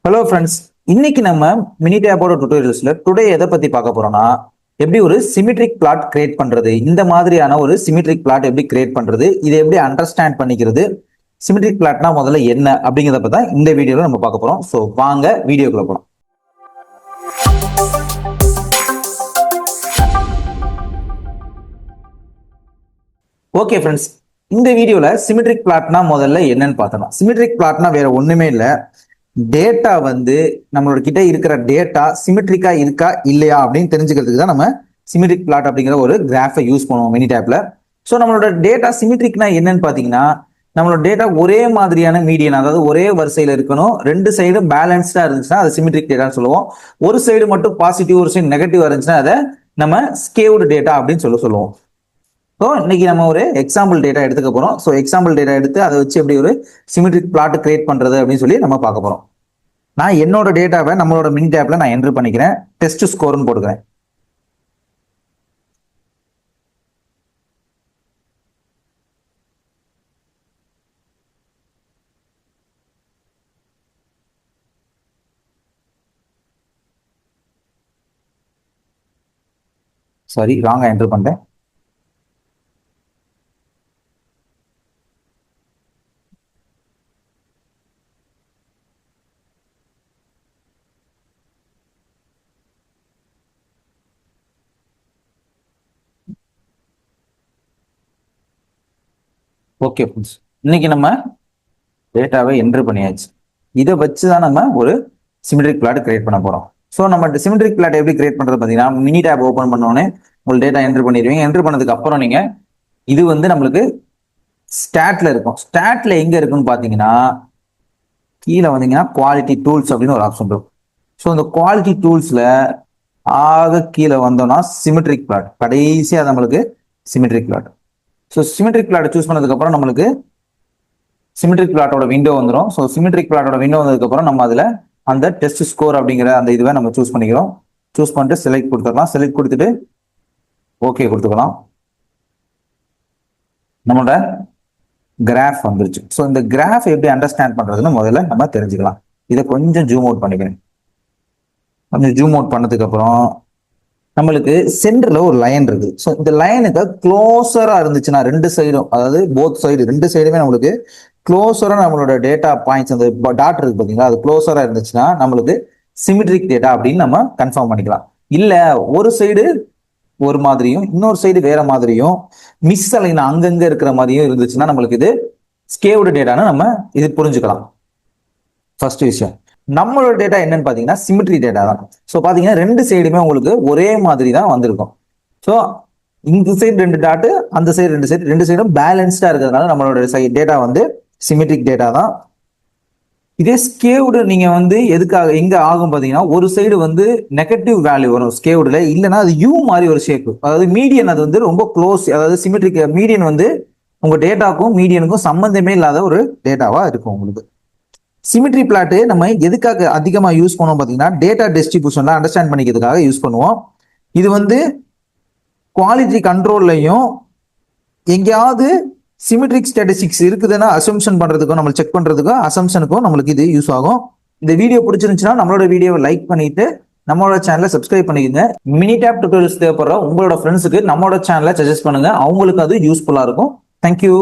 Hello friends, இன்னைக்கு நம்ம mini டேப்போட டுட்டோரியல்ஸ்ல today எதை பத்தி பார்க்க போறோம்னா, எப்படி ஒரு சிமெட்ரிக் பிளாட் கிரியேட் பண்றது, இந்த மாதிரியான ஒரு சிமெட்ரிக் பிளாட் எப்படி கிரியேட் பண்றது, இதை எப்படி அண்டர்ஸ்டாண்ட் பண்ணிக்கிறது, சிமெட்ரிக் பிளாட்னா முதல்ல என்ன அப்படிங்கிறத பத்தி தான் இந்த வீடியோல நம்ம பார்க்க போறோம். ஸோ வாங்க வீடியோக்குள்ள போறோம். ஓகே ஃப்ரெண்ட்ஸ், இந்த வீடியோல சிமெட்ரிக் பிளாட்னா முதல்ல என்னன்னு பார்த்தோம். சிமெட்ரிக் பிளாட்னா வேற ஒண்ணுமே இல்லை, டேட்டா வந்து நம்மளோட கிட்ட இருக்கிற டேட்டா சிமெட்ரிக்கா இருக்கா இல்லையா அப்படின்னு தெரிஞ்சுக்கிறதுக்கு தான் நம்ம சிமெட்ரிக் பிளாட் அப்படிங்கிற ஒரு கிராஃபை யூஸ் பண்ணுவோம் மினி டேப்ல. ஸோ நம்மளோட டேட்டா சிமெட்ரிக்னா என்னன்னு பார்த்தீங்கன்னா, நம்மளோட டேட்டா ஒரே மாதிரியான மீடியன், அதாவது ஒரே வரிசையில் இருக்கணும், ரெண்டு சைடும் பேலன்ஸ்டா இருந்துச்சுன்னா அது சிமெட்ரிக் டேட்டான்னு சொல்லுவோம். ஒரு சைடு மட்டும் பாசிட்டிவ் ஒரு சைடு நெகட்டிவ் இருந்துச்சுன்னா அதை நம்ம ஸ்கேவ்டு டேட்டா அப்படின்னு சொல்லுவோம். ஸோ இன்னைக்கு நம்ம ஒரு எக்ஸாம்பிள் டேட்டா எடுத்துக்க போறோம். ஸோ எக்ஸாம்பிள் டேட்டா எடுத்து அதை வச்சு எப்படி ஒரு சிமெட்ரிக் பிளாட் கிரியேட் பண்றது அப்படின்னு சொல்லி நம்ம பார்க்க போறோம். நான் என்னோட டேட்டாவை நம்மளோட மினி டேப்ல நான் என்டர் பண்ணிக்கிறேன். டெஸ்ட் ஸ்கோர்னு போட்டுக்கிறேன். சாரி, ராங்கா என்டர் பண்ணிட்டேன். ஓகே ஃப்ரெண்ட்ஸ், இன்னைக்கு நம்ம டேட்டாவை என்டர் பண்ணியாச்சு. இதை வச்சு தான் நம்ம ஒரு சிமெட்ரிக் பிளாட் கிரியேட் பண்ண போறோம். ஸோ நம்ம சிமெட்ரிக் பிளாட் எப்படி கிரியேட் பண்றது பார்த்தீங்கன்னா, மினி டேப் ஓப்பன் பண்ணோடனே உங்களுக்கு டேட்டா என்டர் பண்ணிடுவீங்க. என்டர் பண்ணதுக்கு அப்புறம் நீங்க இது வந்து நம்மளுக்கு ஸ்டாட்ல இருக்கும். ஸ்டாட்ல எங்க இருக்குன்னு பாத்தீங்கன்னா, கீழே வந்தீங்கன்னா குவாலிட்டி டூல்ஸ் அப்படின்னு ஒரு ஆப்ஷன் இருக்கும். ஸோ இந்த குவாலிட்டி டூல்ஸ்ல ஆக கீழே வந்தோம்னா சிமெட்ரிக் பிளாட், கடைசியாக நம்மளுக்கு symmetric plot. So symmetric plot choose பண்ணதுக்கு அப்புறம் நம்மளுக்கு சிமெட்ரிக் பிளாட்டோட விண்டோ வந்துடும். ஸோ சிமெட்ரிக் பிளாட்டோட விண்டோ வந்ததுக்கு அப்புறம் நம்ம அதுல அந்த டெஸ்ட் ஸ்கோர் அப்படிங்கிற அந்த இதுவை நம்ம சூஸ் பண்ணிக்கிறோம். சூஸ் பண்ணிட்டு செலக்ட் கொடுத்துடலாம். செலக்ட் கொடுத்துட்டு ஓகே கொடுத்துக்கலாம். நம்மளோட கிராஃப் வந்துருச்சு. ஸோ இந்த கிராஃப் எப்படி அண்டர்ஸ்டாண்ட் பண்றதுன்னு முதல்ல நம்ம தெரிஞ்சுக்கலாம். இதை கொஞ்சம் ஜூம் அவுட் பண்ணிக்கிறேன். கொஞ்சம் ஜூம் அவுட் பண்ணதுக்கு அப்புறம் நம்மளுக்கு சென்டர்ல ஒரு லைன் இருக்கு. ஸோ இந்த லைனுக்கு க்ளோசரா இருந்துச்சுன்னா ரெண்டு சைடும், அதாவது போத் சைடு ரெண்டு சைடுமே நம்மளுக்கு க்ளோசரா நம்மளோட டேட்டா பாயிண்ட்ஸ் அந்த டாட் இருக்கு பார்த்தீங்களா, அது க்ளோசரா இருந்துச்சுன்னா நம்மளுக்கு சிமெட்ரிக் டேட்டா அப்படின்னு நம்ம கன்ஃபார்ம் பண்ணிக்கலாம். இல்ல ஒரு சைடு ஒரு மாதிரியும் இன்னொரு சைடு வேற மாதிரியும் மிஸ் அலைன் அங்கங்க இருக்கிற மாதிரியும் இருந்துச்சுன்னா நம்மளுக்கு இது ஸ்கேவ்டு டேட்டான்னு நம்ம இது புரிஞ்சுக்கலாம். ஃபர்ஸ்ட் விஷயம், நம்மளோட டேட்டா என்னன்னு பாத்தீங்கன்னா சிமெட்ரி டேட்டா தான். ஸோ பாத்தீங்கன்னா ரெண்டு சைடுமே உங்களுக்கு ஒரே மாதிரி தான் வந்திருக்கும். ஸோ இந்த சைடு ரெண்டு டாட்டு, அந்த சைடு ரெண்டு சைடும் பேலன்ஸ்டா இருக்கிறதுனால நம்மளோட டேட்டா வந்து சிமெட்ரிக் டேட்டா தான். இதே ஸ்கேவ்டு நீங்க வந்து எதுக்காக எங்க ஆகும் பாத்தீங்கன்னா, ஒரு சைடு வந்து நெகட்டிவ் வேல்யூ வரும் ஸ்கேவ்டுல, இல்லைன்னா அது யூ மாதிரி ஒரு ஷேப், அதாவது மீடியன் அது வந்து ரொம்ப க்ளோஸ், அதாவது சிமெட்ரிக் மீடியன் வந்து உங்க டேட்டாக்கும் மீடியனுக்கும் சம்பந்தமே இல்லாத ஒரு டேட்டாவா இருக்கும் உங்களுக்கு. சிமெட்ரி பிளாட் நம்ம எதுக்காக அதிகமா யூஸ் பண்ணுவோம் பாத்தீங்கன்னா, டேட்டா டிஸ்ட்ரிபியூஷன்ல அண்டர்ஸ்டாண்ட் பண்ணிக்கிறதுக்காக யூஸ் பண்ணுவோம். இது வந்து குவாலிட்டி கண்ட்ரோல்லையும் எங்கேயாவது சிமெட்ரிக் ஸ்டாட்டிஸ்டிக்ஸ் இருக்குதுன்னா அசம்ஷன் பண்றதுக்கும் நம்ம செக் பண்றதுக்கும் அசம்ஷனுக்கும் நம்மளுக்கு இது யூஸ் ஆகும். இந்த வீடியோ பிடிச்சிருந்துச்சுன்னா நம்மளோட வீடியோவை லைக் பண்ணிட்டு நம்மளோட சேனலை சப்ஸ்கிரைப் பண்ணிக்கோங்க. மினி டேப் டுட்டோரியல்ஸ் தேவைப்படுற உங்களோட ஃப்ரெண்ட்ஸுக்கு நம்மளோட சேனலை சஜஸ்ட் பண்ணுங்க, அவங்களுக்கு அது யூஸ்ஃபுல்லா இருக்கும். தேங்க்யூ.